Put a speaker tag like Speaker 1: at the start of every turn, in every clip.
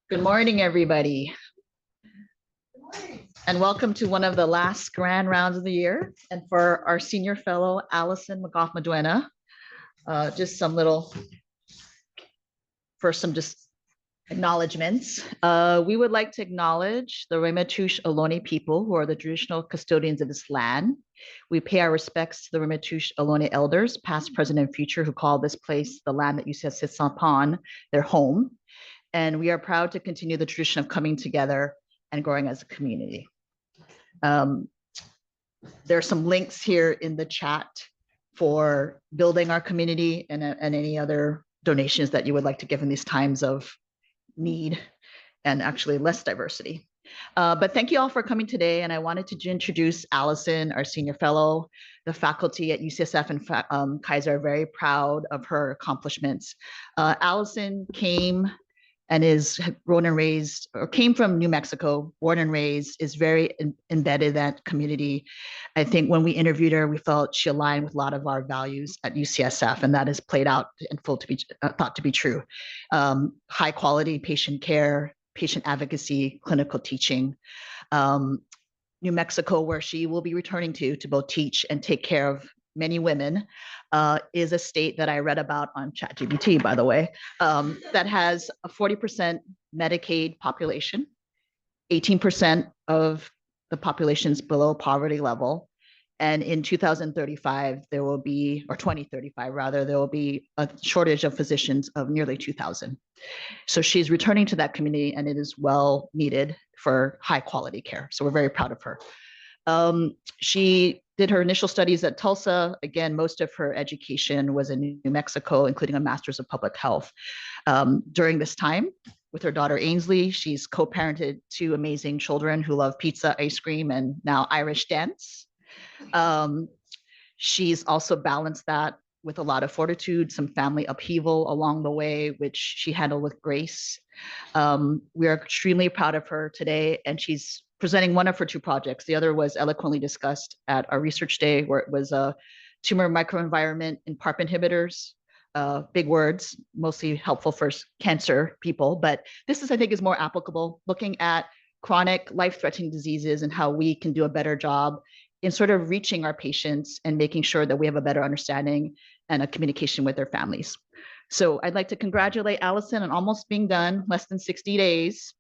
Speaker 1: Good morning, everybody. And welcome to one of the last grand rounds of the year. And for our senior fellow, Alison McGough-Maduena, just some acknowledgements. We would like to acknowledge the Ramaytush Ohlone people who are the traditional custodians of this land. We pay our respects to the Ramaytush Ohlone elders, past, present, and future, who call this place, the land that UCS sits upon, their home. And we are proud to continue the tradition of coming together and growing as a community. There are some links here in the chat for building our community and any other donations that you would like to give in these times of need and actually less diversity. But thank you all for coming today. And I wanted to introduce Alison, our senior fellow. The faculty at UCSF and Kaiser are very proud of her accomplishments. Alison came and is born and raised, or came from New Mexico, born and raised, is very embedded in that community. I think when we interviewed her, we felt she aligned with a lot of our values at UCSF, and that has played out and thought to be true. High quality patient care, patient advocacy, clinical teaching. New Mexico, where she will be returning to both teach and take care of many women, is a state that I read about on ChatGPT, by the way, that has a 40% Medicaid population, 18% of the population is below poverty level. And in 2035, there will be, or 2035 rather, there will be a shortage of physicians of nearly 2,000. So she's returning to that community, and it is well needed for high quality care. So we're very proud of her. She did her initial studies at Tulsa. Again, most of her education was in New Mexico, including a master's of public health. During this time, with her daughter Ainsley, she's co-parented two amazing children who love pizza, ice cream, and now Irish dance. She's also balanced that with a lot of fortitude, some family upheaval along the way, which she handled with grace. We are extremely proud of her today, and she's presenting one of her two projects. The other was eloquently discussed at our research day, where it was a tumor microenvironment in PARP inhibitors. Big words, mostly helpful for cancer people, but this is, I think, is more applicable, looking at chronic life-threatening diseases and how we can do a better job in sort of reaching our patients and making sure that we have a better understanding and a communication with their families. So I'd like to congratulate Alison on almost being done, less than 60 days,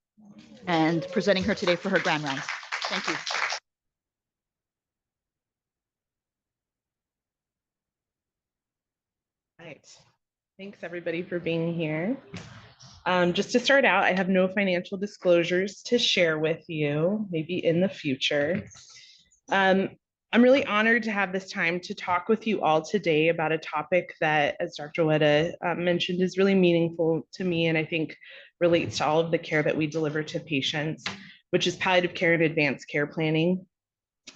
Speaker 1: and presenting her today for her grand rounds. Thank you.
Speaker 2: All right. Thanks everybody for being here. Just to start out, I have no financial disclosures to share with you, maybe in the future. I'm really honored to have this time to talk with you all today about a topic that, as Dr. Weta mentioned, is really meaningful to me, and I think relates to all of the care that we deliver to patients, which is palliative care and advanced care planning.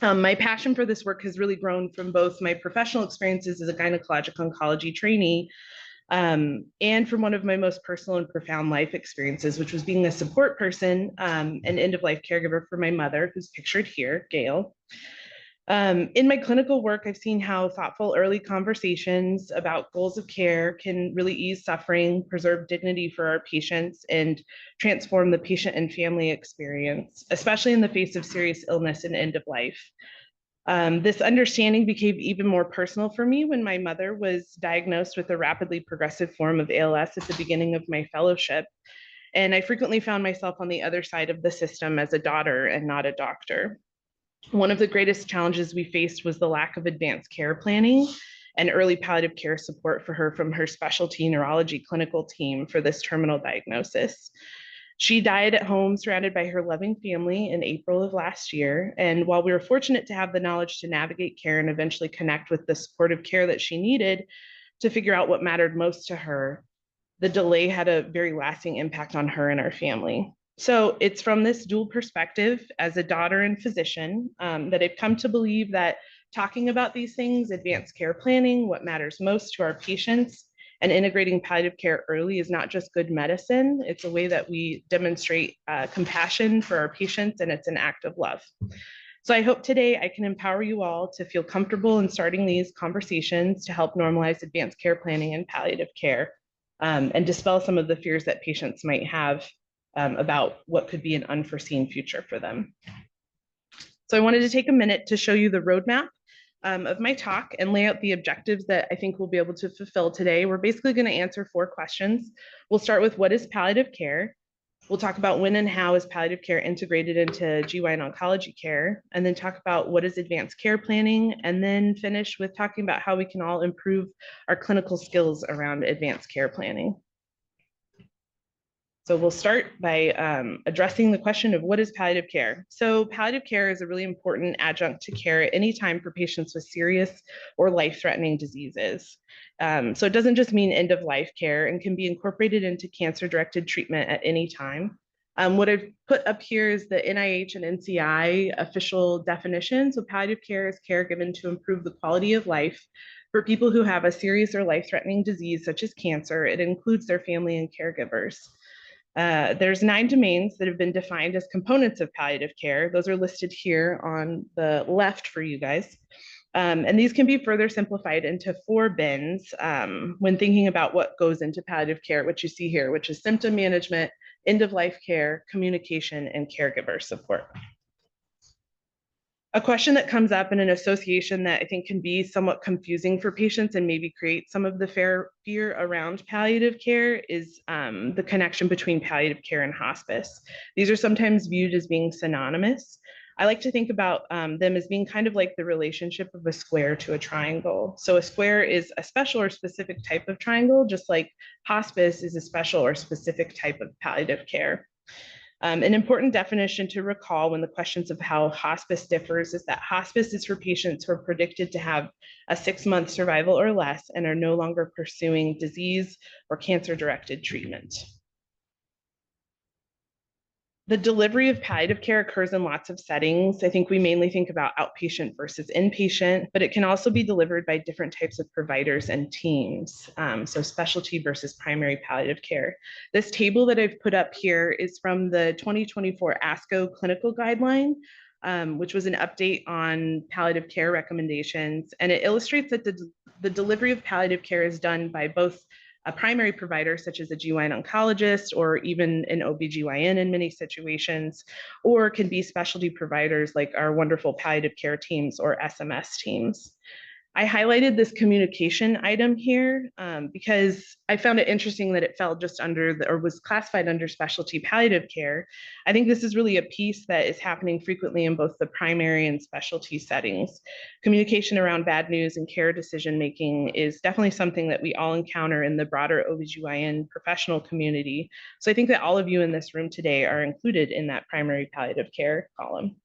Speaker 2: My passion for this work has really grown from both my professional experiences as a gynecologic oncology trainee and from one of my most personal and profound life experiences, which was being a support person and end-of-life caregiver for my mother, who's pictured here, Gail. In my clinical work, I've seen how thoughtful early conversations about goals of care can really ease suffering, preserve dignity for our patients, and transform the patient and family experience, especially in the face of serious illness and end of life. This understanding became even more personal for me when my mother was diagnosed with a rapidly progressive form of ALS at the beginning of my fellowship. And I frequently found myself on the other side of the system as a daughter and not a doctor. One of the greatest challenges we faced was the lack of advanced care planning and early palliative care support for her from her specialty neurology clinical team for this terminal diagnosis. She died at home surrounded by her loving family in April of last year. And while we were fortunate to have the knowledge to navigate care and eventually connect with the supportive care that she needed to figure out what mattered most to her, the delay had a very lasting impact on her and our family. So it's from this dual perspective as a daughter and physician that I've come to believe that talking about these things, advanced care planning, what matters most to our patients, and integrating palliative care early is not just good medicine, it's a way that we demonstrate compassion for our patients, and it's an act of love. So I hope today I can empower you all to feel comfortable in starting these conversations to help normalize advanced care planning and palliative care, and dispel some of the fears that patients might have about what could be an unforeseen future for them. So I wanted to take a minute to show you the roadmap of my talk and lay out the objectives that I think we'll be able to fulfill today. We're basically going to answer 4 questions. We'll start with what is palliative care? We'll talk about when and how is palliative care integrated into GYN oncology care, and then talk about what is advanced care planning, and then finish with talking about how we can all improve our clinical skills around advanced care planning. So we'll start by addressing the question of what is palliative care. So palliative care is a really important adjunct to care at any time for patients with serious or life-threatening diseases. So it doesn't just mean end-of-life care and can be incorporated into cancer-directed treatment at any time. What I've put up here is the NIH and NCI official definition. So palliative care is care given to improve the quality of life for people who have a serious or life-threatening disease such as cancer. It includes their family and caregivers. There's 9 domains that have been defined as components of palliative care. Those are listed here on the left for you guys. And these can be further simplified into 4 bins when thinking about what goes into palliative care, which you see here, which is symptom management, end-of-life care, communication, and caregiver support. A question that comes up in an association that I think can be somewhat confusing for patients and maybe create some of the fear around palliative care is the connection between palliative care and hospice. These are sometimes viewed as being synonymous. I like to think about them as being kind of like the relationship of a square to a triangle. So a square is a special or specific type of triangle, just like hospice is a special or specific type of palliative care. An important definition to recall when the questions of how hospice differs is that hospice is for patients who are predicted to have a 6-month survival or less and are no longer pursuing disease or cancer-directed treatment. The delivery of palliative care occurs in lots of settings. I think we mainly think about outpatient versus inpatient, but it can also be delivered by different types of providers and teams. So specialty versus primary palliative care. This table that I've put up here is from the 2024 ASCO clinical guideline, which was an update on palliative care recommendations. And it illustrates that the delivery of palliative care is done by both a primary provider, such as a GYN oncologist or even an OBGYN in many situations, or can be specialty providers like our wonderful palliative care teams or SMS teams. I highlighted this communication item here because I found it interesting that it fell just under or was classified under specialty palliative care. I think this is really a piece that is happening frequently in both the primary and specialty settings. Communication around bad news and care decision-making is definitely something that we all encounter in the broader OBGYN professional community. So I think that all of you in this room today are included in that primary palliative care column.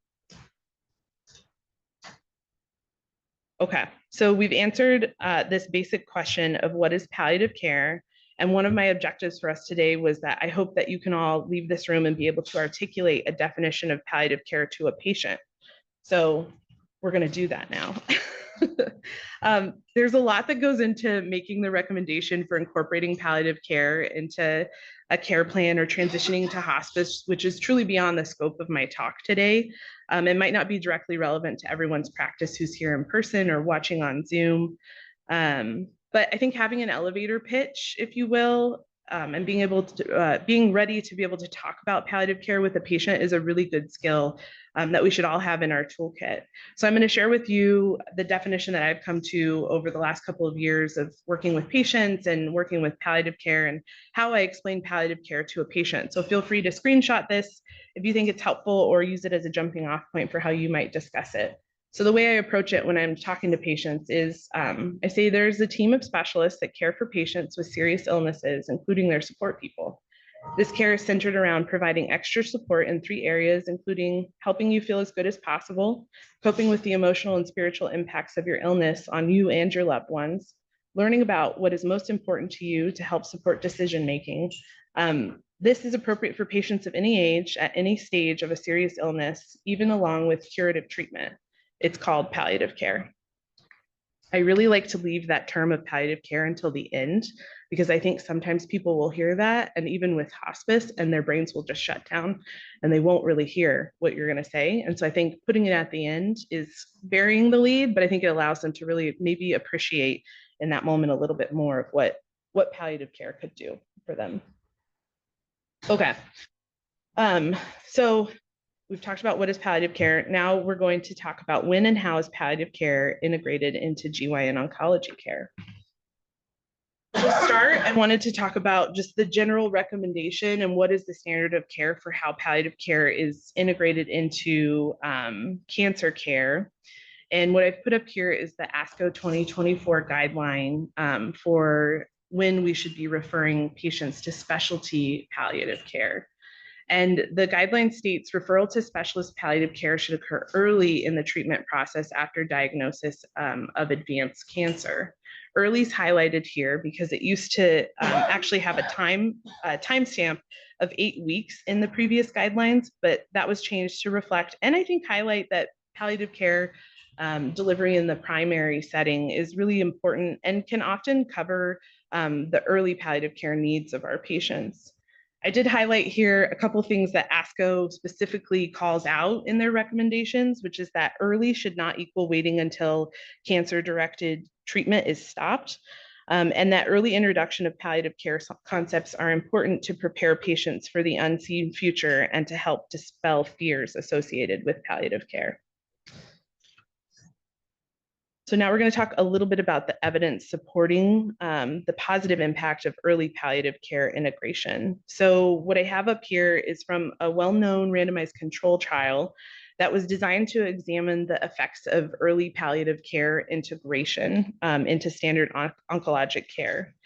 Speaker 2: Okay, so we've answered this basic question of what is palliative care. And one of my objectives for us today was that I hope that you can all leave this room and be able to articulate a definition of palliative care to a patient. So we're going to do that now. There's a lot that goes into making the recommendation for incorporating palliative care into a care plan or transitioning to hospice, which is truly beyond the scope of my talk today. It might not be directly relevant to everyone's practice who's here in person or watching on Zoom. But I think having an elevator pitch, if you will, and being ready to be able to talk about palliative care with a patient is a really good skill that we should all have in our toolkit. So I'm going to share with you the definition that I've come to over the last couple of years of working with patients and working with palliative care and how I explain palliative care to a patient. So feel free to screenshot this if you think it's helpful or use it as a jumping off point for how you might discuss it. So the way I approach it when I'm talking to patients is I say there's a team of specialists that care for patients with serious illnesses, including their support people. This care is centered around providing extra support in 3 areas, including helping you feel as good as possible, coping with the emotional and spiritual impacts of your illness on you and your loved ones, learning about what is most important to you to help support decision-making. This is appropriate for patients of any age at any stage of a serious illness, even along with curative treatment. It's called palliative care. I really like to leave that term of palliative care until the end, because I think sometimes people will hear that, and even with hospice, and their brains will just shut down and they won't really hear what you're going to say. And so I think putting it at the end is burying the lead, but I think it allows them to really maybe appreciate in that moment a little bit more of what palliative care could do for them. Okay. So we've talked about what is palliative care. Now we're going to talk about when and how is palliative care integrated into GYN oncology care. To start, I wanted to talk about just the general recommendation and what is the standard of care for how palliative care is integrated into cancer care. And what I've put up here is the ASCO 2024 guideline for when we should be referring patients to specialty palliative care. And the guideline states referral to specialist palliative care should occur early in the treatment process after diagnosis of advanced cancer. Early is highlighted here because it used to actually have a timestamp of 8 weeks in the previous guidelines, but that was changed to reflect and I think highlight that palliative care delivery in the primary setting is really important and can often cover the early palliative care needs of our patients. I did highlight here a couple things that ASCO specifically calls out in their recommendations, which is that early should not equal waiting until cancer-directed treatment is stopped, and that early introduction of palliative care concepts are important to prepare patients for the unseen future and to help dispel fears associated with palliative care. So now we're going to talk a little bit about the evidence supporting the positive impact of early palliative care integration. So what I have up here is from a well-known randomized control trial that was designed to examine the effects of early palliative care integration into standard oncologic care.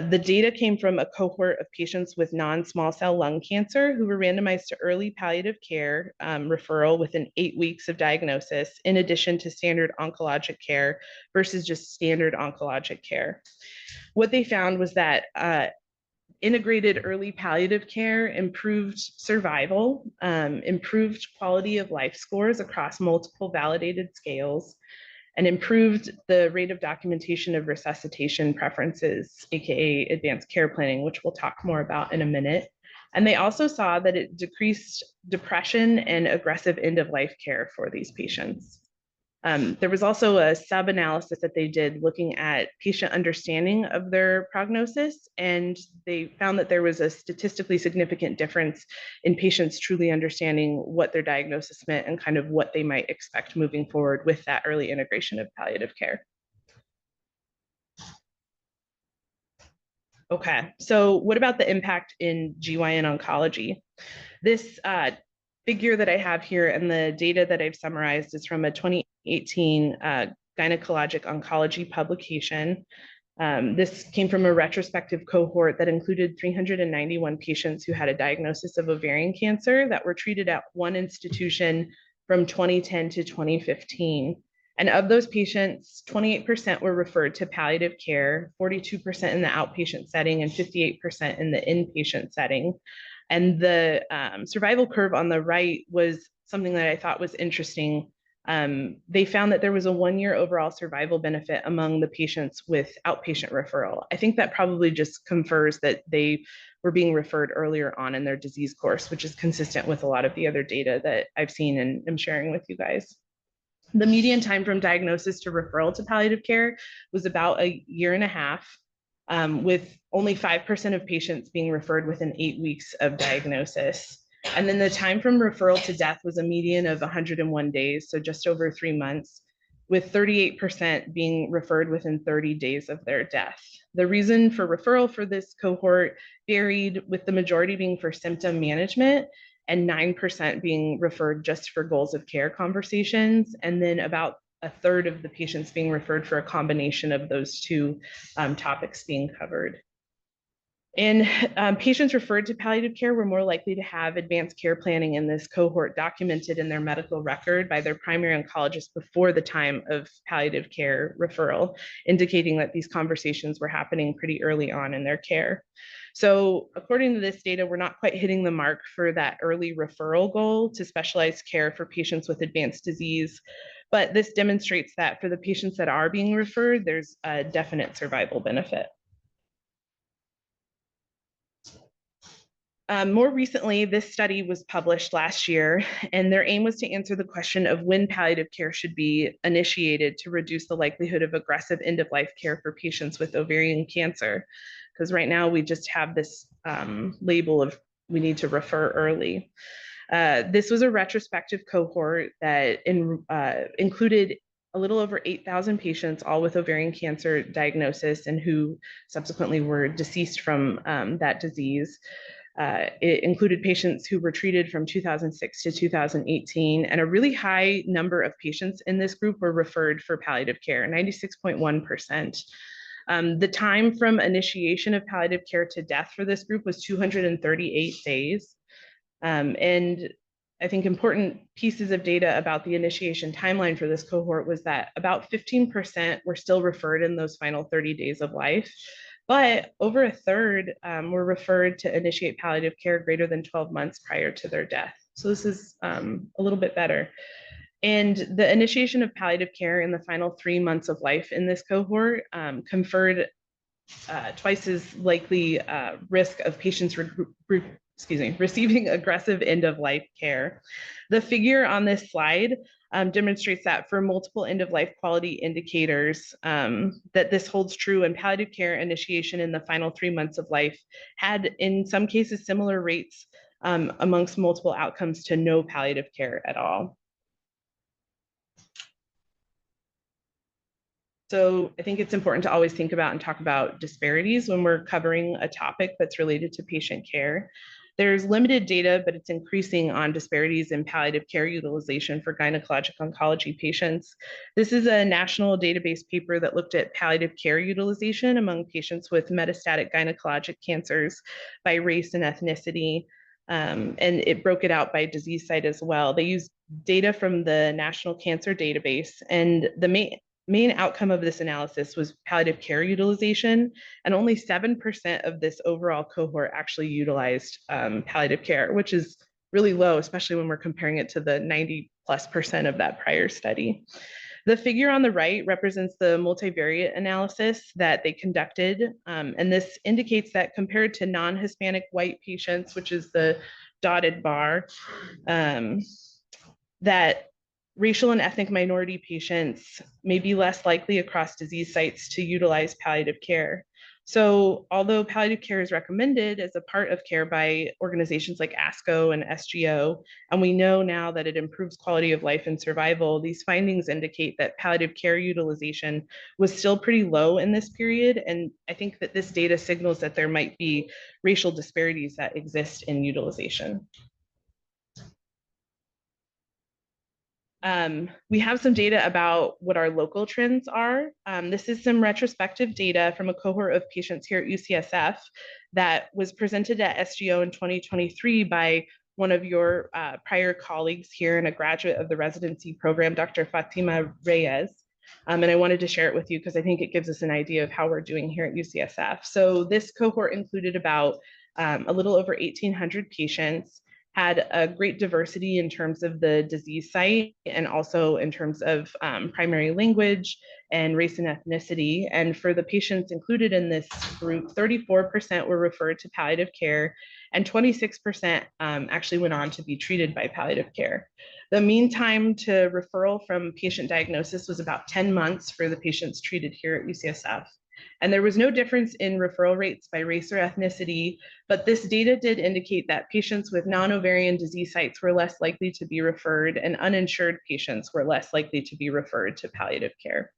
Speaker 2: The data came from a cohort of patients with non-small cell lung cancer who were randomized to early palliative care referral within 8 weeks of diagnosis, in addition to standard oncologic care versus just standard oncologic care. What they found was that integrated early palliative care improved survival, improved quality of life scores across multiple validated scales, and improved the rate of documentation of resuscitation preferences, aka advanced care planning, which we'll talk more about in a minute. And they also saw that it decreased depression and aggressive end-of-life care for these patients. There was also a sub-analysis that they did looking at patient understanding of their prognosis, and they found that there was a statistically significant difference in patients truly understanding what their diagnosis meant and kind of what they might expect moving forward with that early integration of palliative care. Okay, so what about the impact in GYN oncology? This figure that I have here and the data that I've summarized is from a 2018 Gynecologic Oncology publication. This came from a retrospective cohort that included 391 patients who had a diagnosis of ovarian cancer that were treated at one institution from 2010 to 2015. And of those patients, 28% were referred to palliative care, 42% in the outpatient setting, and 58% in the inpatient setting. And the survival curve on the right was something that I thought was interesting. They found that there was a 1-year overall survival benefit among the patients with outpatient referral. I think that probably just confers that they were being referred earlier on in their disease course, which is consistent with a lot of the other data that I've seen and am sharing with you guys. The median time from diagnosis to referral to palliative care was about 1.5 years, with only 5% of patients being referred within 8 weeks of diagnosis. And then the time from referral to death was a median of 101 days, so just over 3 months, with 38% being referred within 30 days of their death. The reason for referral for this cohort varied, with the majority being for symptom management and 9% being referred just for goals of care conversations, and then about 1/3 of the patients being referred for a combination of those two topics being covered. And patients referred to palliative care were more likely to have advanced care planning in this cohort documented in their medical record by their primary oncologist before the time of palliative care referral, indicating that these conversations were happening pretty early on in their care. So according to this data, we're not quite hitting the mark for that early referral goal to specialized care for patients with advanced disease, But this demonstrates that for the patients that are being referred, there's a definite survival benefit. More recently, this study was published last year, and their aim was to answer the question of when palliative care should be initiated to reduce the likelihood of aggressive end-of-life care for patients with ovarian cancer. Because right now we just have this label of we need to refer early. This was a retrospective cohort that included a little over 8,000 patients, all with ovarian cancer diagnosis and who subsequently were deceased from that disease. It included patients who were treated from 2006 to 2018, and a really high number of patients in this group were referred for palliative care, 96.1%. The time from initiation of palliative care to death for this group was 238 days. And I think important pieces of data about the initiation timeline for this cohort was that about 15% were still referred in those final 30 days of life. But over a third were referred to initiate palliative care greater than 12 months prior to their death. So this is a little bit better. And the initiation of palliative care in the final 3 months of life in this cohort conferred twice as likely risk of patients receiving aggressive end-of-life care. The figure on this slide demonstrates that for multiple end-of-life quality indicators, that this holds true, and palliative care initiation in the final 3 months of life had, in some cases, similar rates amongst multiple outcomes to no palliative care at all. So I think it's important to always think about and talk about disparities when we're covering a topic that's related to patient care. There's limited data, but it's increasing on disparities in palliative care utilization for gynecologic oncology patients. This is a national database paper that looked at palliative care utilization among patients with metastatic gynecologic cancers by race and ethnicity. And it broke it out by disease site as well. They used data from the National Cancer Database, and the main outcome of this analysis was palliative care utilization, and only 7% of this overall cohort actually utilized palliative care, which is really low, especially when we're comparing it to the 90+% of that prior study. The figure on the right represents the multivariate analysis that they conducted, and this indicates that compared to non-Hispanic white patients, which is the dotted bar, that racial and ethnic minority patients may be less likely across disease sites to utilize palliative care. So although palliative care is recommended as a part of care by organizations like ASCO and SGO, and we know now that it improves quality of life and survival, these findings indicate that palliative care utilization was still pretty low in this period. And I think that this data signals that there might be racial disparities that exist in utilization. We have some data about what our local trends are. This is some retrospective data from a cohort of patients here at UCSF that was presented at SGO in 2023 by one of your prior colleagues here and a graduate of the residency program, Dr. Fatima Reyes. And I wanted to share it with you because I think it gives us an idea of how we're doing here at UCSF. So this cohort included about a little over 1,800 patients, had a great diversity in terms of the disease site and also in terms of primary language and race and ethnicity. And for the patients included in this group, 34% were referred to palliative care, and 26% actually went on to be treated by palliative care. The mean time to referral from patient diagnosis was about 10 months for the patients treated here at UCSF. And there was no difference in referral rates by race or ethnicity, but this data did indicate that patients with non-ovarian disease sites were less likely to be referred, and uninsured patients were less likely to be referred to palliative care.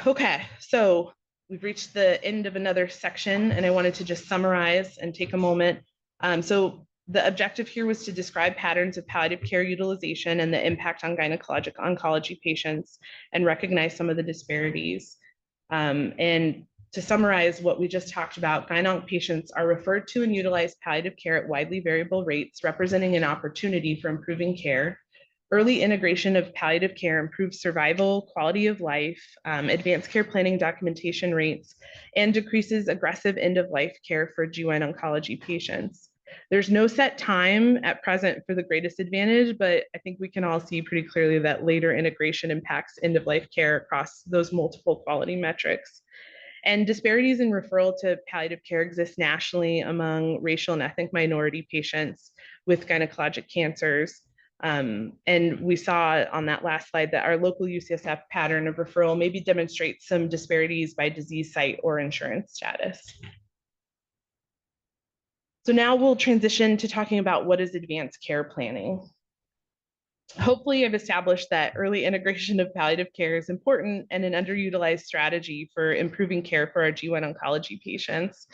Speaker 2: Okay, so we've reached the end of another section, and I wanted to just summarize and take a moment. So the objective here was to describe patterns of palliative care utilization and the impact on gynecologic oncology patients and recognize some of the disparities. And to summarize what we just talked about, gyn-onc patients are referred to and utilize palliative care at widely variable rates, representing an opportunity for improving care. Early integration of palliative care improves survival, quality of life, advanced care planning documentation rates, and decreases aggressive end-of-life care for GYN oncology patients. There's no set time at present for the greatest advantage, but I think we can all see pretty clearly that later integration impacts end-of-life care across those multiple quality metrics. And disparities in referral to palliative care exist nationally among racial and ethnic minority patients with gynecologic cancers. And we saw on that last slide that our local UCSF pattern of referral maybe demonstrates some disparities by disease site or insurance status. So now we'll transition to talking about what is advanced care planning. Hopefully I've established that early integration of palliative care is important and an underutilized strategy for improving care for our GYN oncology patients.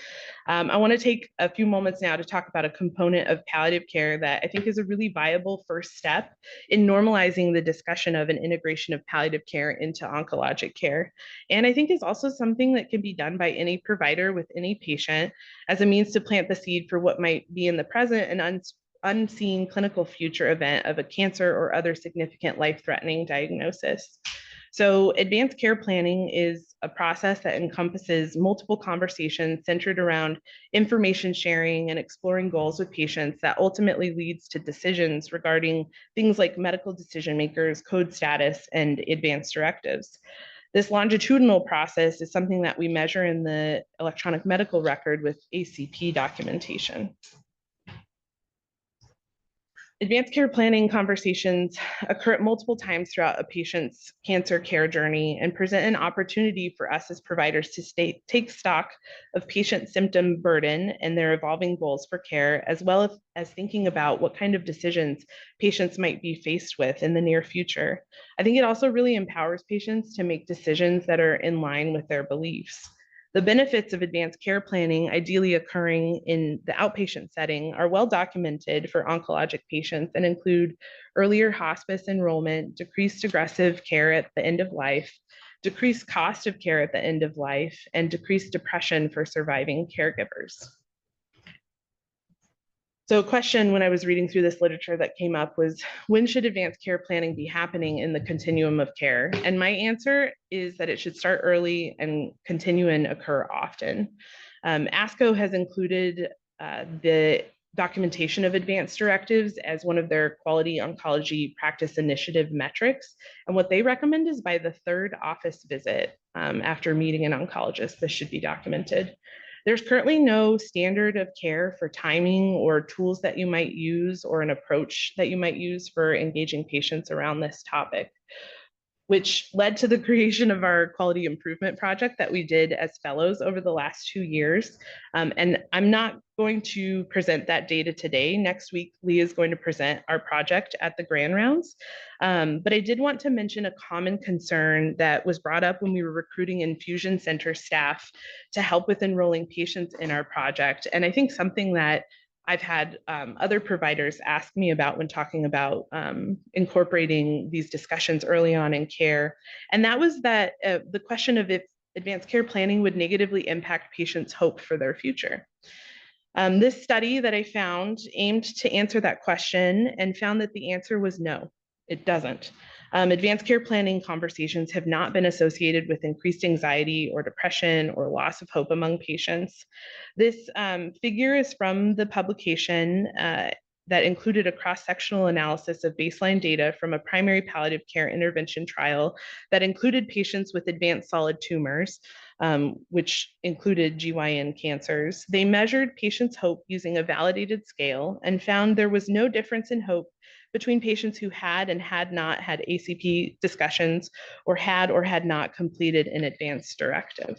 Speaker 2: I want to take a few moments now to talk about a component of palliative care that I think is a really viable first step in normalizing the discussion of an integration of palliative care into oncologic care. And I think is also something that can be done by any provider with any patient as a means to plant the seed for what might be in the present and unseen clinical future event of a cancer or other significant life-threatening diagnosis. So advanced care planning is a process that encompasses multiple conversations centered around information sharing and exploring goals with patients that ultimately leads to decisions regarding things like medical decision makers, code status, and advanced directives. This longitudinal process is something that we measure in the electronic medical record with ACP documentation. Advanced care planning conversations occur at multiple times throughout a patient's cancer care journey and present an opportunity for us as providers to take stock of patient symptom burden and their evolving goals for care, as well as thinking about what kind of decisions patients might be faced with in the near future. I think it also really empowers patients to make decisions that are in line with their beliefs. The benefits of advanced care planning, ideally occurring in the outpatient setting, are well documented for oncologic patients and include earlier hospice enrollment, decreased aggressive care at the end of life, decreased cost of care at the end of life, and decreased depression for surviving caregivers. So a question when I was reading through this literature that came up was, when should advanced care planning be happening in the continuum of care? And my answer is that it should start early and continue and occur often. ASCO has included the documentation of advanced directives as one of their quality oncology practice initiative metrics. And what they recommend is by the third office visit after meeting an oncologist, this should be documented. There's currently no standard of care for timing or tools that you might use or an approach that you might use for engaging patients around this topic, which led to the creation of our quality improvement project that we did as fellows over the last 2 years. And I'm not going to present that data today. Next week, Lee is going to present our project at the Grand Rounds. But I did want to mention a common concern that was brought up when we were recruiting infusion center staff to help with enrolling patients in our project. And I think something that I've had other providers ask me about when talking about incorporating these discussions early on in care. And that was that the question of if advanced care planning would negatively impact patients' hope for their future. This study that I found aimed to answer that question and found that the answer was no, it doesn't. Advanced care planning conversations have not been associated with increased anxiety or depression or loss of hope among patients. This figure is from the publication that included a cross-sectional analysis of baseline data from a primary palliative care intervention trial that included patients with advanced solid tumors, which included GYN cancers. They measured patients' hope using a validated scale and found there was no difference in hope between patients who had and had not had ACP discussions or had not completed an advanced directive.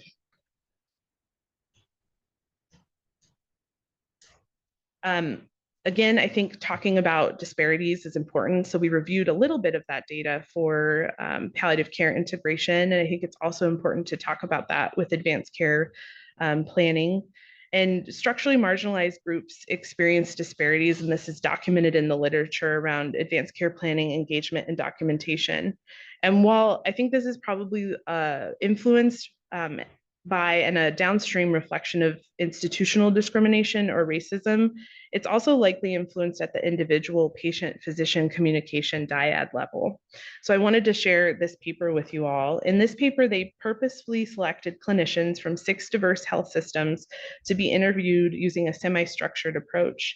Speaker 2: Again, I think talking about disparities is important. So we reviewed a little bit of that data for palliative care integration. And I think it's also important to talk about that with advanced care planning. And structurally marginalized groups experience disparities, and this is documented in the literature around advanced care planning, engagement, and documentation. And while I think this is probably influenced by and a downstream reflection of institutional discrimination or racism, it's also likely influenced at the individual patient-physician communication dyad level. So I wanted to share this paper with you all. In this paper, they purposefully selected clinicians from 6 diverse health systems to be interviewed using a semi-structured approach.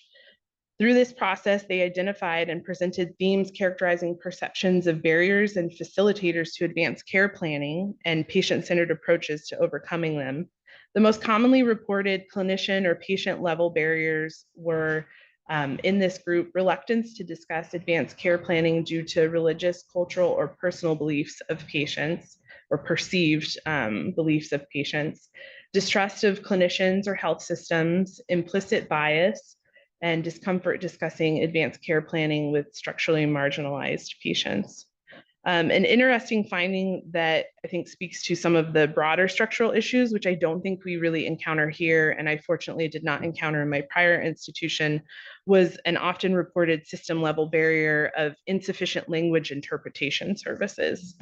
Speaker 2: Through this process, they identified and presented themes characterizing perceptions of barriers and facilitators to advanced care planning and patient-centered approaches to overcoming them. The most commonly reported clinician or patient-level barriers were, in this group, reluctance to discuss advanced care planning due to religious, cultural, or personal beliefs of patients, or perceived beliefs of patients, distrust of clinicians or health systems, implicit bias, and discomfort discussing advanced care planning with structurally marginalized patients. An interesting finding that I think speaks to some of the broader structural issues, which I don't think we really encounter here, and I fortunately did not encounter in my prior institution, was an often reported system level barrier of insufficient language interpretation services.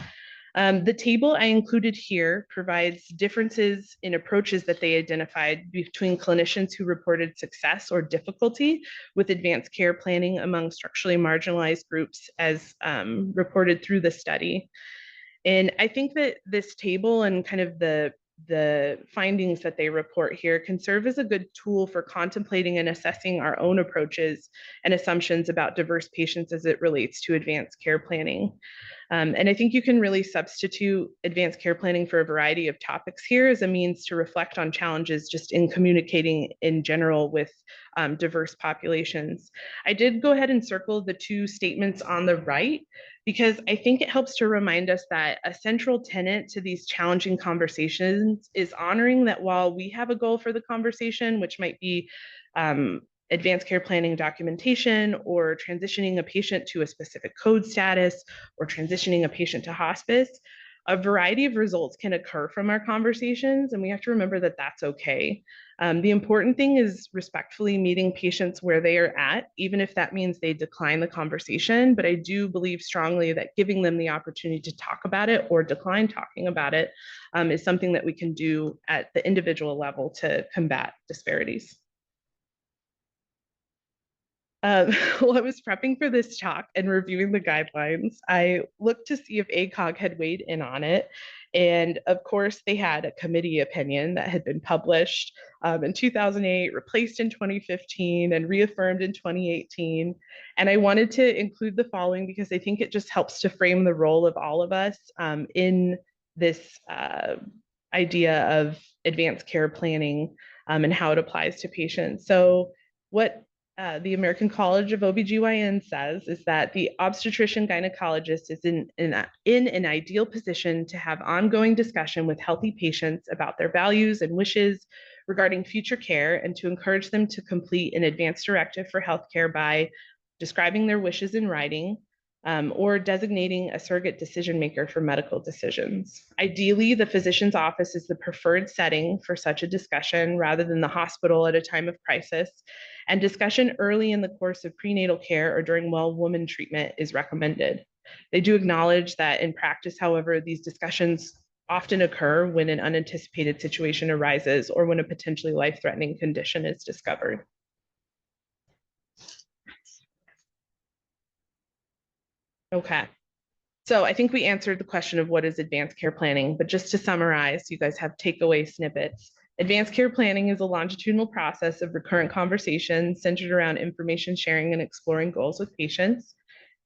Speaker 2: The table I included here provides differences in approaches that they identified between clinicians who reported success or difficulty with advanced care planning among structurally marginalized groups as reported through the study. And I think that this table and kind of the findings that they report here can serve as a good tool for contemplating and assessing our own approaches and assumptions about diverse patients as it relates to advanced care planning. And I think you can really substitute advanced care planning for a variety of topics here as a means to reflect on challenges just in communicating in general with diverse populations. I did go ahead and circle the two statements on the right because I think it helps to remind us that a central tenet to these challenging conversations is honoring that while we have a goal for the conversation, which might be advanced care planning documentation or transitioning a patient to a specific code status or transitioning a patient to hospice, a variety of results can occur from our conversations, and we have to remember that that's okay. The important thing is respectfully meeting patients where they are at, even if that means they decline the conversation. But I do believe strongly that giving them the opportunity to talk about it or decline talking about it is something that we can do at the individual level to combat disparities. While I was prepping for this talk and reviewing the guidelines, I looked to see if ACOG had weighed in on it. And of course, they had a committee opinion that had been published in 2008, replaced in 2015, and reaffirmed in 2018. And I wanted to include the following because I think it just helps to frame the role of all of us in this idea of advanced care planning and how it applies to patients. So what the American College of OBGYN says is that the obstetrician gynecologist is in an ideal position to have ongoing discussion with healthy patients about their values and wishes regarding future care and to encourage them to complete an advance directive for healthcare by describing their wishes in writing, or designating a surrogate decision maker for medical decisions. Ideally, the physician's office is the preferred setting for such a discussion rather than the hospital at a time of crisis. And discussion early in the course of prenatal care or during well woman treatment is recommended. They do acknowledge that in practice, however, these discussions often occur when an unanticipated situation arises or when a potentially life-threatening condition is discovered. Okay. So I think we answered the question of what is advanced care planning, but just to summarize, you guys have takeaway snippets. Advanced care planning is a longitudinal process of recurrent conversations centered around information sharing and exploring goals with patients.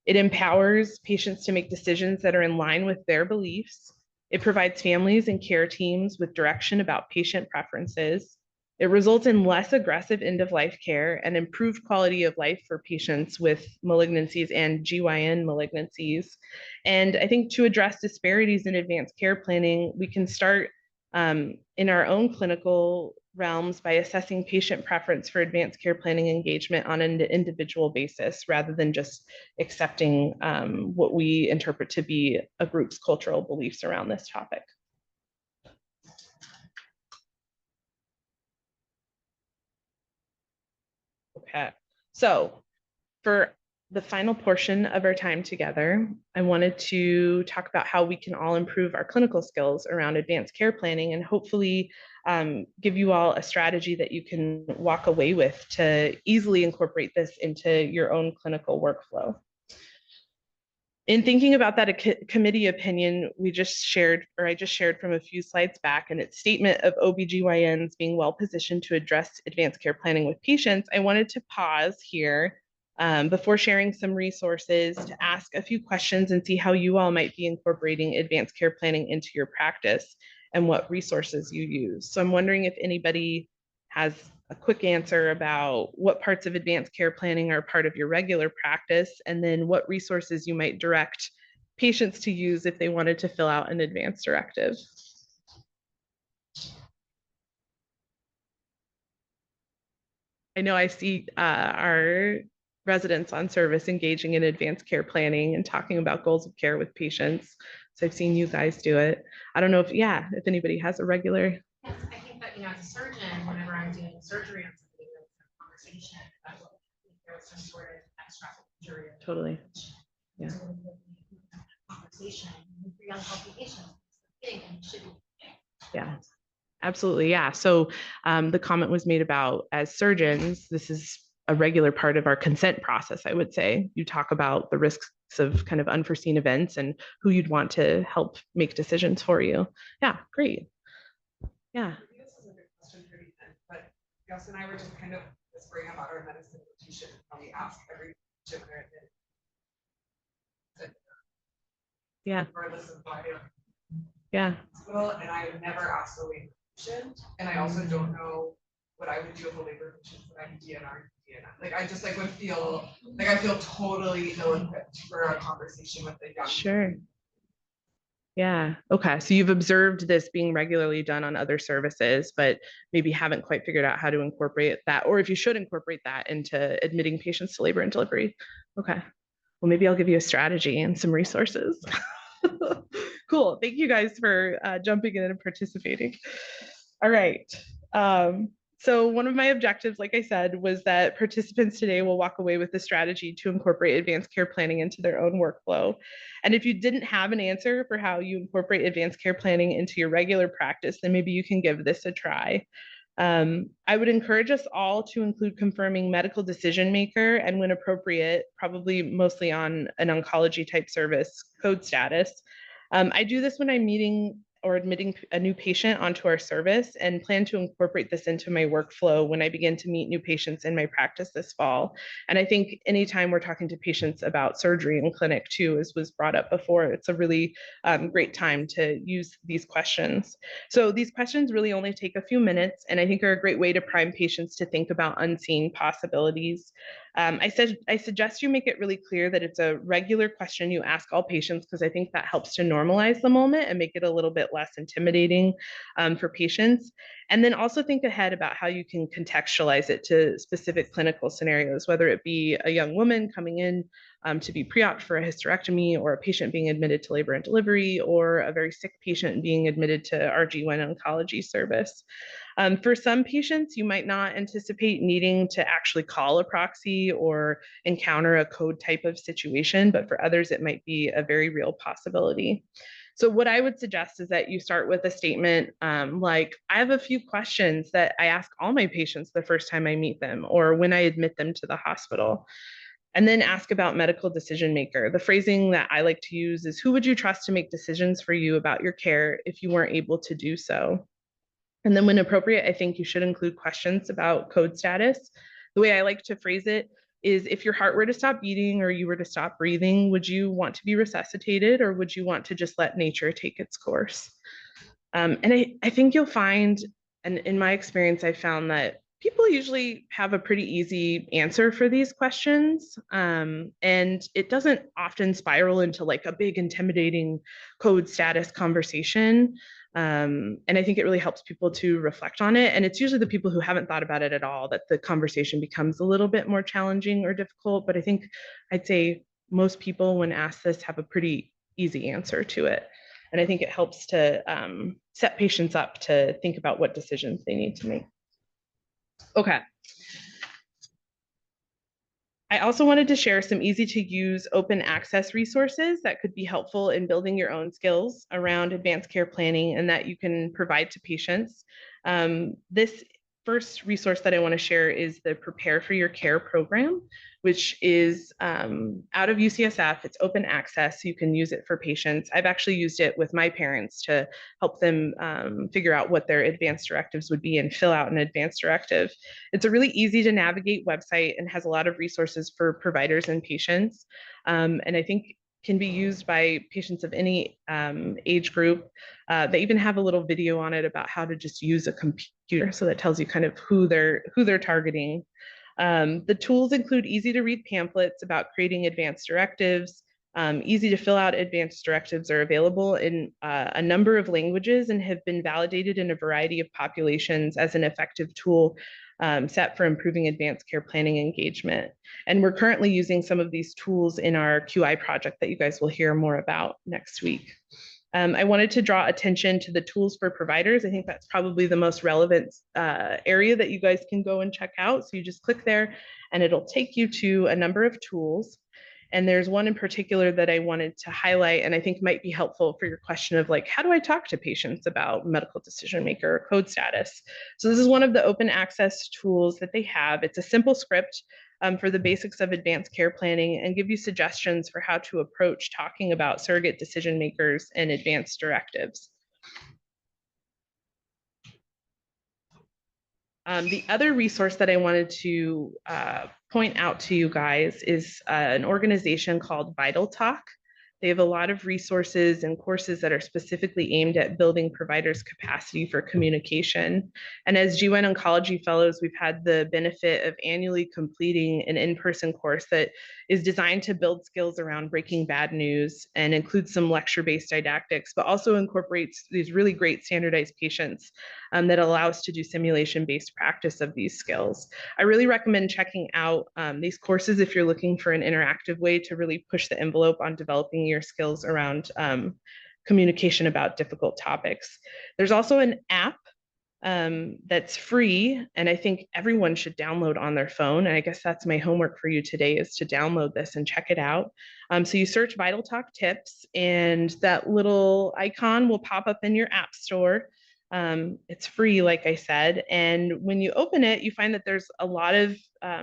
Speaker 2: It empowers patients to make decisions that are in line with their beliefs. It provides families and care teams with direction about patient preferences. It results in less aggressive end-of-life care and improved quality of life for patients with malignancies and GYN malignancies. And I think to address disparities in advanced care planning, we can start in our own clinical realms by assessing patient preference for advanced care planning engagement on an individual basis, rather than just accepting what we interpret to be a group's cultural beliefs around this topic. Okay, so for the final portion of our time together, I wanted to talk about how we can all improve our clinical skills around advanced care planning and hopefully give you all a strategy that you can walk away with to easily incorporate this into your own clinical workflow. In thinking about that committee opinion, we just shared, or I just shared from a few slides back, and its statement of OBGYNs being well positioned to address advanced care planning with patients, I wanted to pause here before sharing some resources to ask a few questions and see how you all might be incorporating advanced care planning into your practice and what resources you use. So I'm wondering if anybody has a quick answer about what parts of advanced care planning are part of your regular practice, and then what resources you might direct patients to use if they wanted to fill out an advance directive. I know I see our residents on service engaging in advanced care planning and talking about goals of care with patients. So I've seen you guys do it. I don't know if anybody has a regular.
Speaker 3: Yes, I think that, as a surgeon, whenever I'm doing surgery on somebody, there's a conversation about if there's some sort of extra injury.
Speaker 2: Totally. Yeah.
Speaker 3: Conversation for young healthy patients. Big and should be.
Speaker 2: Yeah. Absolutely. Yeah. So the comment was made about, as surgeons, this is a regular part of our consent process, I would say. You talk about the risks of kind of unforeseen events and who you'd want to help make decisions for you. Yeah, great. Yeah.
Speaker 4: This is a good question for Ethan, but Gus and I were just kind of whispering about our medicine rotation, how we ask every patient where it is.
Speaker 2: Yeah.
Speaker 4: Regardless of why
Speaker 2: Yeah.
Speaker 4: hospital, and I would never ask a labor patient, and I also don't know what I would do if a labor patient said I'm DNR. Like I just would feel like I feel totally ill-equipped for a conversation with the young.
Speaker 2: Sure. Yeah. Okay. So you've observed this being regularly done on other services, but maybe haven't quite figured out how to incorporate that, or if you should incorporate that into admitting patients to labor and delivery. Okay. Well, maybe I'll give you a strategy and some resources. Cool. Thank you guys for jumping in and participating. All right. So one of my objectives, like I said, was that participants today will walk away with a strategy to incorporate advanced care planning into their own workflow. And if you didn't have an answer for how you incorporate advanced care planning into your regular practice, then maybe you can give this a try. I would encourage us all to include confirming medical decision maker, and when appropriate, probably mostly on an oncology type service, code status. I do this when I'm meeting or admitting a new patient onto our service, and plan to incorporate this into my workflow when I begin to meet new patients in my practice this fall. And I think anytime we're talking to patients about surgery in clinic too, as was brought up before, it's a really great time to use these questions. So these questions really only take a few minutes, and I think are a great way to prime patients to think about unseen possibilities. I suggest you make it really clear that it's a regular question you ask all patients, because I think that helps to normalize the moment and make it a little bit less intimidating for patients. And then also think ahead about how you can contextualize it to specific clinical scenarios, whether it be a young woman coming in to be pre-op for a hysterectomy, or a patient being admitted to labor and delivery, or a very sick patient being admitted to our Gynecologic Oncology service. For some patients, you might not anticipate needing to actually call a proxy or encounter a code type of situation, but for others, it might be a very real possibility. So what I would suggest is that you start with a statement like, I have a few questions that I ask all my patients the first time I meet them, or when I admit them to the hospital. And then ask about medical decision maker. The phrasing that I like to use is, who would you trust to make decisions for you about your care if you weren't able to do so? And then when appropriate, I think you should include questions about code status. The way I like to phrase it is, if your heart were to stop beating or you were to stop breathing, would you want to be resuscitated, or would you want to just let nature take its course? And I think you'll find, and in my experience, I found that people usually have a pretty easy answer for these questions. And it doesn't often spiral into like a big intimidating code status conversation. And I think it really helps people to reflect on it. And it's usually the people who haven't thought about it at all that the conversation becomes a little bit more challenging or difficult. But I think I'd say most people, when asked this, have a pretty easy answer to it. And I think it helps to set patients up to think about what decisions they need to make. Okay. I also wanted to share some easy to use open access resources that could be helpful in building your own skills around advanced care planning and that you can provide to patients. This first resource that I want to share is the Prepare for Your Care program, which is out of UCSF. It's open access, so you can use it for patients. I've actually used it with my parents to help them figure out what their advanced directives would be and fill out an advanced directive. It's a really easy to navigate website and has a lot of resources for providers and patients. And I think can be used by patients of any age group. They even have a little video on it about how to just use a computer, so that tells you kind of who they're targeting. The tools include easy to read pamphlets about creating advanced directives. Easy to fill out advanced directives are available in a number of languages and have been validated in a variety of populations as an effective tool set for improving advanced care planning engagement. And we're currently using some of these tools in our QI project that you guys will hear more about next week. I wanted to draw attention to the tools for providers. I think that's probably the most relevant area that you guys can go and check out. So you just click there and it'll take you to a number of tools. And there's one in particular that I wanted to highlight and I think might be helpful for your question of like, how do I talk to patients about medical decision maker or code status? So this is one of the open access tools that they have. It's a simple script for the basics of advanced care planning and give you suggestions for how to approach talking about surrogate decision makers and advanced directives. The other resource that I wanted to point out to you guys is an organization called Vital Talk. They have a lot of resources and courses that are specifically aimed at building providers' capacity for communication. And as GYN Oncology Fellows, we've had the benefit of annually completing an in-person course that is designed to build skills around breaking bad news and includes some lecture-based didactics, but also incorporates these really great standardized patients that allow us to do simulation-based practice of these skills. I really recommend checking out these courses if you're looking for an interactive way to really push the envelope on developing your skills around communication about difficult topics. There's also an app that's free, and I think everyone should download on their phone. And I guess that's my homework for you today is to download this and check it out. So you search Vital Talk Tips, and that little icon will pop up in your app store. It's free, like I said, and when you open it, you find that there's a lot of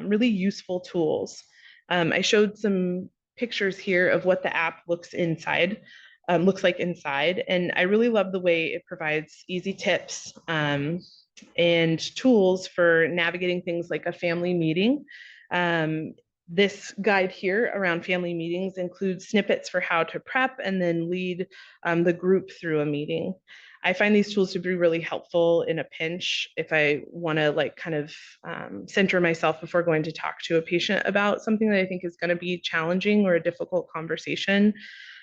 Speaker 2: really useful tools. I showed some pictures here of what the app looks like inside, and I really love the way it provides easy tips and tools for navigating things like a family meeting. This guide here around family meetings includes snippets for how to prep and then lead the group through a meeting. I find these tools to be really helpful in a pinch if I want to like kind of center myself before going to talk to a patient about something that I think is going to be challenging or a difficult conversation.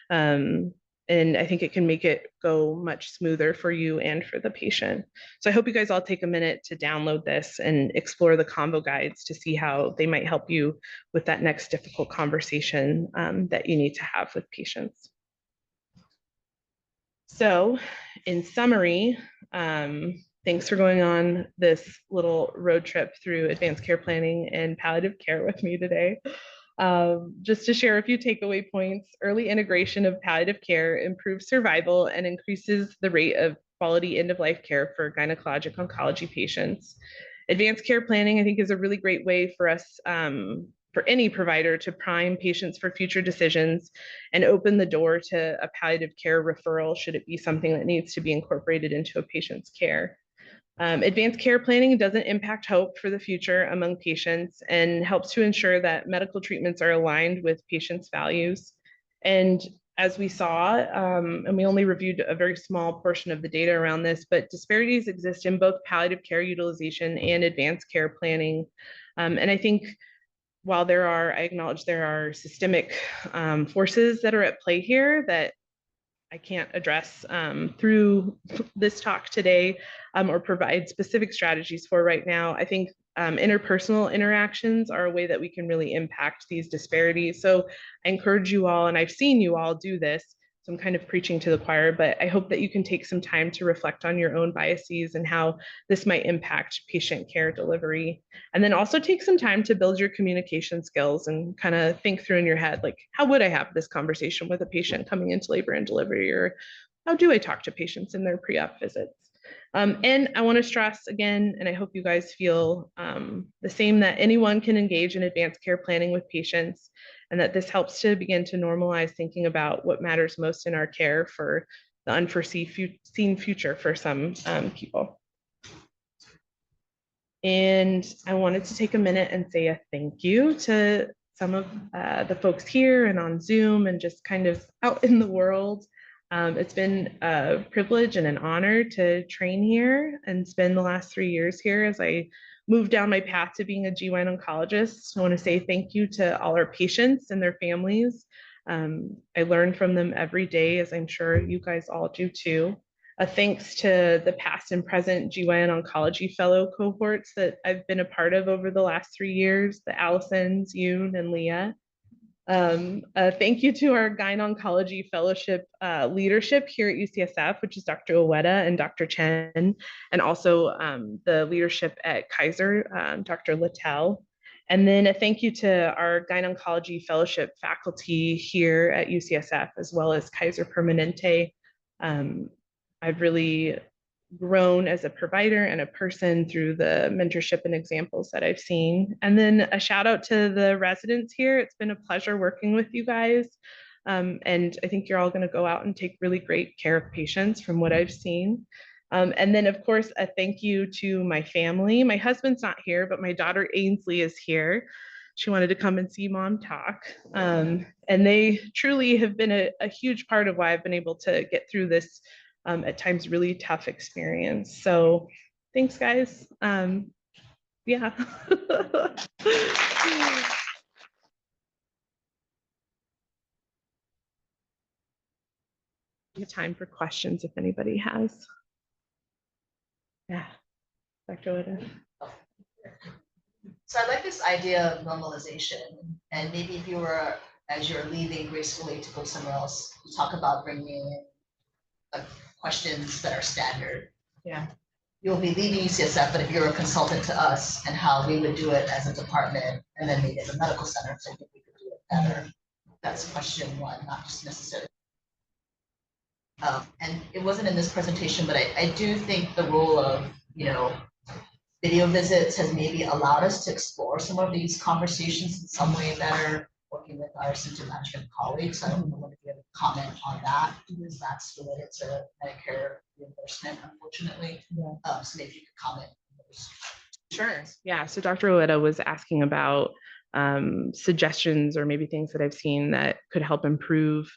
Speaker 2: And I think it can make it go much smoother for you and for the patient. So I hope you guys all take a minute to download this and explore the combo guides to see how they might help you with that next difficult conversation that you need to have with patients. So in summary, thanks for going on this little road trip through advanced care planning and palliative care with me today. Just to share a few takeaway points, early integration of palliative care improves survival and increases the rate of quality end-of-life care for gynecologic oncology patients. Advanced care planning, I think, is a really great way for us, for any provider to prime patients for future decisions and open the door to a palliative care referral should it be something that needs to be incorporated into a patient's care. Advanced care planning doesn't impact hope for the future among patients and helps to ensure that medical treatments are aligned with patients' values. And as we saw, and we only reviewed a very small portion of the data around this, but disparities exist in both palliative care utilization and advanced care planning. And I think while I acknowledge there are systemic forces that are at play here that I can't address through this talk today or provide specific strategies for right now, I think interpersonal interactions are a way that we can really impact these disparities. So I encourage you all, and I've seen you all do this, so I'm kind of preaching to the choir, but I hope that you can take some time to reflect on your own biases and how this might impact patient care delivery. And then also take some time to build your communication skills and kind of think through in your head, like, how would I have this conversation with a patient coming into labor and delivery? Or how do I talk to patients in their pre-op visits? And I want to stress again, and I hope you guys feel the same, that anyone can engage in advanced care planning with patients, and that this helps to begin to normalize thinking about what matters most in our care for the unforeseen future for some people. And I wanted to take a minute and say a thank you to some of the folks here and on Zoom and just kind of out in the world. It's been a privilege and an honor to train here and spend the last 3 years here as I moved down my path to being a GYN oncologist. I want to say thank you to all our patients and their families. I learn from them every day, as I'm sure you guys all do too. A thanks to the past and present GYN Oncology Fellow cohorts that I've been a part of over the last 3 years, the Allisons, Yoon, and Leah. Thank you to our Gyn Oncology Fellowship leadership here at UCSF, which is Dr. Ueda and Dr. Chen, and also the leadership at Kaiser, Dr. Littell. And then a thank you to our Gyn Oncology Fellowship faculty here at UCSF, as well as Kaiser Permanente. I've really grown as a provider and a person through the mentorship and examples that I've seen. And then a shout out to the residents here. It's been a pleasure working with you guys. And I think you're all going to go out and take really great care of patients from what I've seen. And then, of course, a thank you to my family. My husband's not here, but my daughter Ainsley is here. She wanted to come and see mom talk. And they truly have been a huge part of why I've been able to get through this at times really tough experience. So thanks, guys. Yeah. Time for questions if anybody has. Yeah, Dr. Ueda.
Speaker 1: So I like this idea of normalization, and maybe if you were, as you're leaving gracefully to go somewhere else, you talk about bringing in questions that are standard.
Speaker 2: Yeah.
Speaker 1: You'll be leaving UCSF, but if you're a consultant to us and how we would do it as a department, and then maybe as a medical center, so I think we could do it better. That's question one, not just necessarily. And it wasn't in this presentation, but I do think the role of, video visits has maybe allowed us to explore some of these conversations in some way better, working with our symptom management colleagues. I don't know if you have a comment on that, because that's related to Medicare reimbursement, unfortunately. Yeah. So maybe you could comment on those.
Speaker 2: Sure. Yeah. So Dr. Ueda was asking about suggestions or maybe things that I've seen that could help improve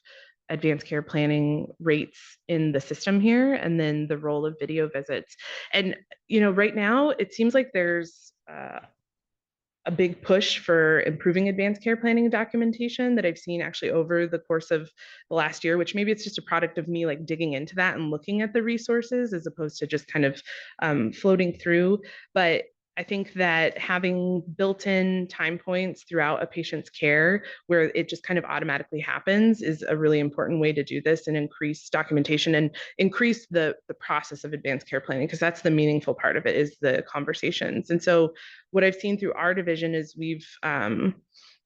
Speaker 2: advanced care planning rates in the system here, and then the role of video visits. And, right now it seems like there's a big push for improving advanced care planning documentation that I've seen actually over the course of the last year, which maybe it's just a product of me like digging into that and looking at the resources as opposed to just kind of floating through. But I think that having built-in time points throughout a patient's care where it just kind of automatically happens is a really important way to do this and increase documentation and increase the process of advanced care planning, because that's the meaningful part of it, is the conversations. And so what I've seen through our division is we've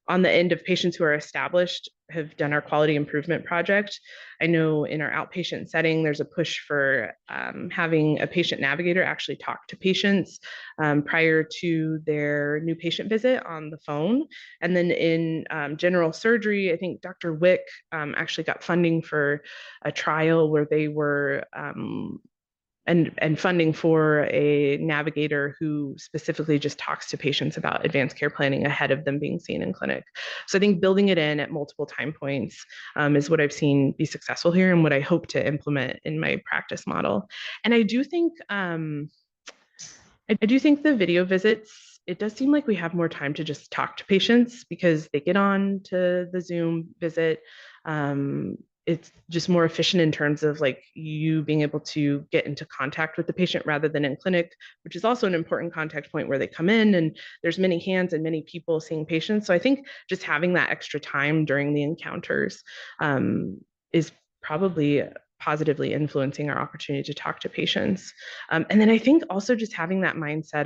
Speaker 2: on the end of patients who are established, have done our quality improvement project. I know in our outpatient setting, there's a push for having a patient navigator actually talk to patients prior to their new patient visit on the phone. And then in general surgery, I think Dr. Wick actually got funding for a trial where they were and funding for a navigator who specifically just talks to patients about advanced care planning ahead of them being seen in clinic. So I think building it in at multiple time points is what I've seen be successful here and what I hope to implement in my practice model. And I do think the video visits, it does seem like we have more time to just talk to patients because they get on to the Zoom visit. It's just more efficient in terms of like you being able to get into contact with the patient rather than in clinic, which is also an important contact point where they come in and there's many hands and many people seeing patients. So I think just having that extra time during the encounters is probably positively influencing our opportunity to talk to patients. And then I think also just having that mindset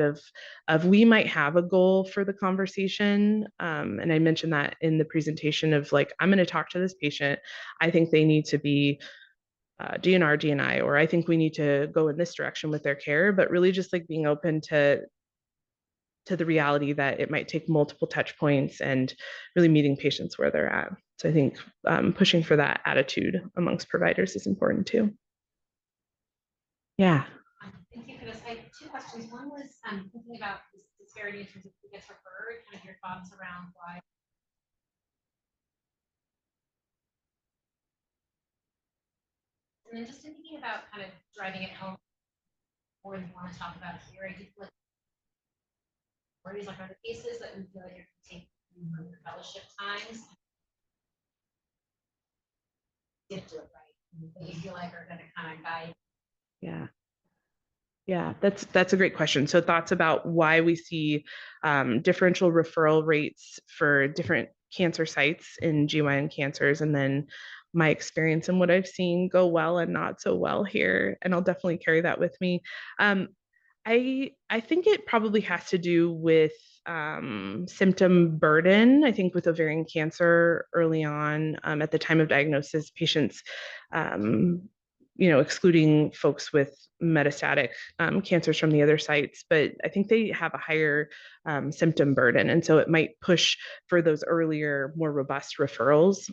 Speaker 2: of we might have a goal for the conversation. And I mentioned that in the presentation of like, I'm going to talk to this patient. I think they need to be DNR, DNI, or I think we need to go in this direction with their care, but really just like being open to the reality that it might take multiple touch points and really meeting patients where they're at. So I think pushing for that attitude amongst providers is important too. Yeah.
Speaker 3: Thank you for this. I have two questions. One was thinking about this disparity in terms of who gets referred, kind of your thoughts around why. And then just in thinking about kind of driving it home more than you want to talk about here, I do feel like worries like are the cases that we feel like you're going to take from your fellowship times. Get to it right. That you feel like are going to kind of guide.
Speaker 2: Yeah. Yeah, that's a great question. So thoughts about why we see differential referral rates for different cancer sites in GYN cancers, and then my experience and what I've seen go well and not so well here. And I'll definitely carry that with me. I think it probably has to do with symptom burden. I think with ovarian cancer early on, at the time of diagnosis, patients, excluding folks with metastatic cancers from the other sites, but I think they have a higher symptom burden. And so it might push for those earlier, more robust referrals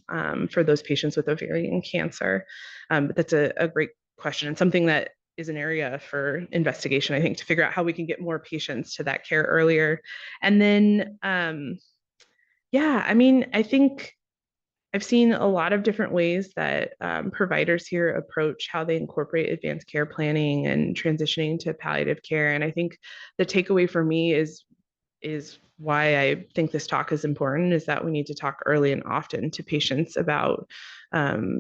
Speaker 2: for those patients with ovarian cancer. But that's a great question, and something that is an area for investigation, I think, to figure out how we can get more patients to that care earlier. And then, I think I've seen a lot of different ways that providers here approach how they incorporate advanced care planning and transitioning to palliative care. And I think the takeaway for me is why I think this talk is important, is that we need to talk early and often to patients about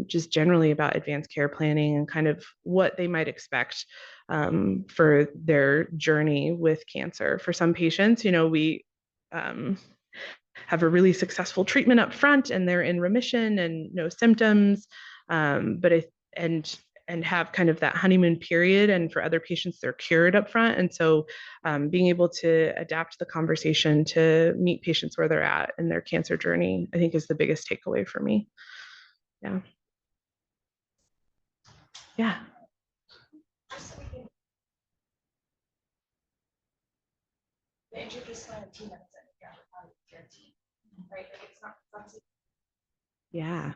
Speaker 2: just generally about advanced care planning and kind of what they might expect for their journey with cancer. For some patients, we have a really successful treatment up front and they're in remission and no symptoms, and have kind of that honeymoon period. And for other patients, they're cured up front. And so being able to adapt the conversation to meet patients where they're at in their cancer journey, I think is the biggest takeaway for me. Yeah. Yeah.
Speaker 3: The interdisciplinary team that's care team, right? Like it's not something.
Speaker 2: Yeah.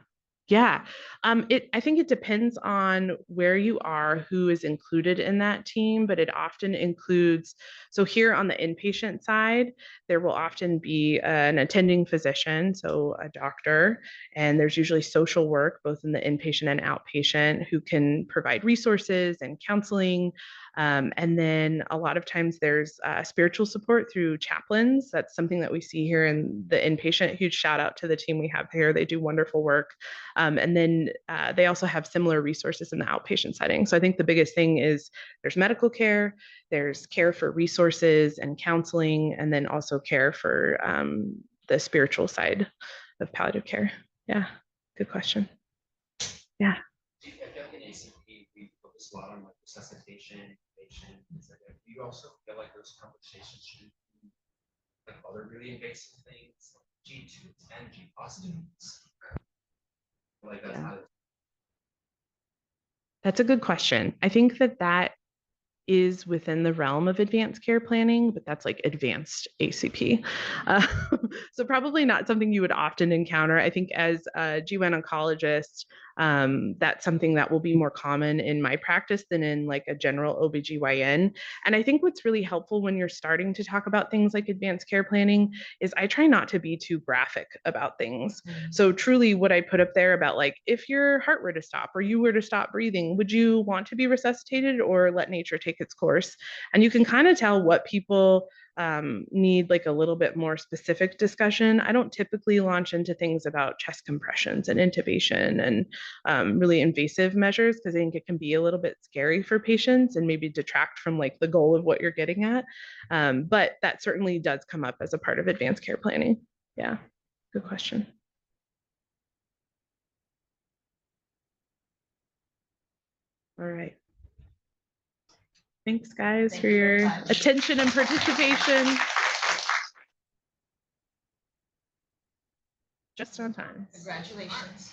Speaker 2: Yeah. I think it depends on where you are, who is included in that team, but it often includes, so here on the inpatient side, there will often be an attending physician, so a doctor, and there's usually social work, both in the inpatient and outpatient, who can provide resources and counseling. And then a lot of times there's spiritual support through chaplains. That's something that we see here in the inpatient. Huge shout out to the team we have here. They do wonderful work. And then they also have similar resources in the outpatient setting. So I think the biggest thing is there's medical care, there's care for resources and counseling, and then also care for the spiritual side of palliative care. Yeah, good question. Yeah.
Speaker 5: Do we focus a lot on like resuscitation, intubation, things like that? Do you also feel like those conversations should be like other really invasive things, like G-tubes and G-positives? Like that's not.
Speaker 2: That's a good question. I think that is within the realm of advanced care planning, but that's like advanced ACP. So probably not something you would often encounter. I think as a GYN oncologist, that's something that will be more common in my practice than in like a general OBGYN. And I think what's really helpful when you're starting to talk about things like advanced care planning is I try not to be too graphic about things. So truly what I put up there about like, if your heart were to stop or you were to stop breathing, would you want to be resuscitated or let nature take its course? And you can kind of tell what people need like a little bit more specific discussion. I don't typically launch into things about chest compressions and intubation and really invasive measures because I think it can be a little bit scary for patients and maybe detract from like the goal of what you're getting at. But that certainly does come up as a part of advanced care planning. Yeah, good question. All right. Thanks, guys, for your attention and participation. Just on time.
Speaker 1: Congratulations.